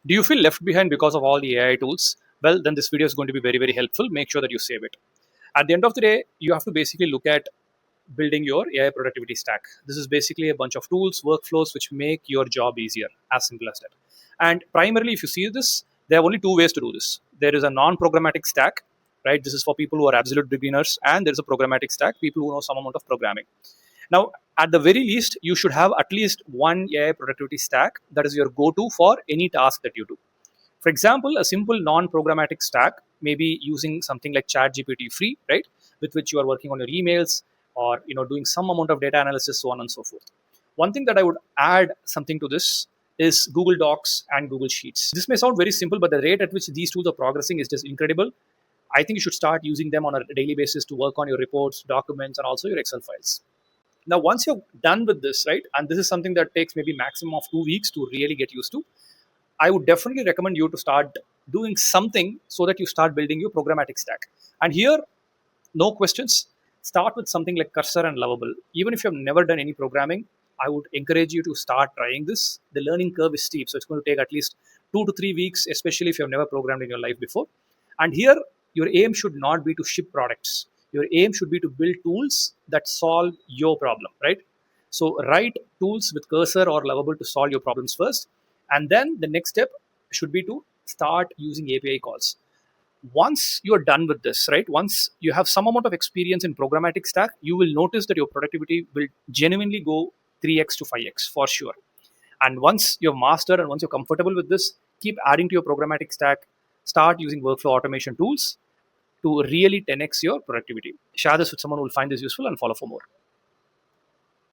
Do you feel left behind because of all the AI tools? Well, then this video is going to be very, very helpful. Make sure that you save it. At the end of the day, you have to basically look at building your AI productivity stack. This is basically a bunch of tools, workflows which make your job easier, as simple as that. And primarily, if you see this, there are only two ways to do this. There is a non-programmatic stack, right? This is for people who are absolute beginners, and there is a programmatic stack, people who know some amount of programming. Now, at the very least, you should have at least one AI productivity stack that is your go-to for any task that you do. For example, a simple non-programmatic stack may be using something like ChatGPT free, right, with which you are working on your emails or doing some amount of data analysis, so on and so forth. One thing that I would add something to this is Google Docs and Google Sheets. This may sound very simple, but the rate at which these tools are progressing is just incredible. I think you should start using them on a daily basis to work on your reports, documents, and also your Excel files. Now, once you're done with this, right, and this is something that takes maybe maximum of 2 weeks to really get used to, I would definitely recommend you to start doing something so that you start building your programmatic stack. And here, no questions, start with something like Cursor and Lovable. Even if you've never done any programming, I would encourage you to start trying this. The learning curve is steep, so it's going to take at least 2 to 3 weeks, especially if you've never programmed in your life before. And here, your aim should not be to ship products. Your aim should be to build tools that solve your problem, right? So write tools with Cursor or Lovable to solve your problems first, and then the next step should be to start using API calls. Once you're done with this, right? Once you have some amount of experience in programmatic stack, you will notice that your productivity will genuinely go 3x to 5x for sure. And once you've mastered and once you're comfortable with this, keep adding to your programmatic stack, start using workflow automation tools to really 10x your productivity. Share this with someone who will find this useful and follow for more.